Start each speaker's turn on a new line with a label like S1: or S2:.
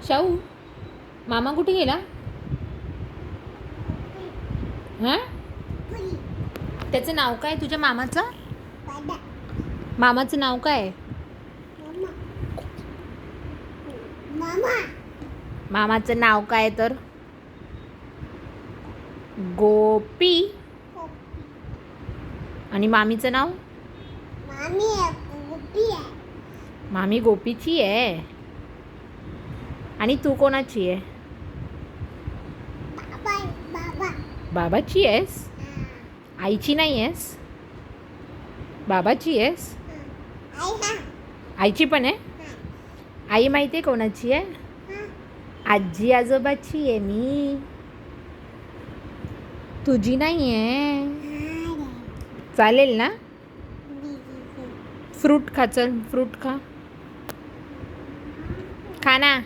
S1: शाहू, मामा कुठे गेला? हां, त्याचं नाव काय तुझ्या मामाचं? मामाचं नाव काय? मामाचं नाव काय तर? गोपी. आणि मामीचं नाव? मामी गोपीची आहे. आणि तू कोणाची आहे? बाबाची आहेस? आईची नाही आहेस? बाबाची आहेस? आईची पण आहे? आई माहिती आहे कोणाची आहे? आजी आजोबाची आहे मी, तुझी नाही आहे. चालेल ना? फ्रूट खा, चल फ्रूट खा. खा ना.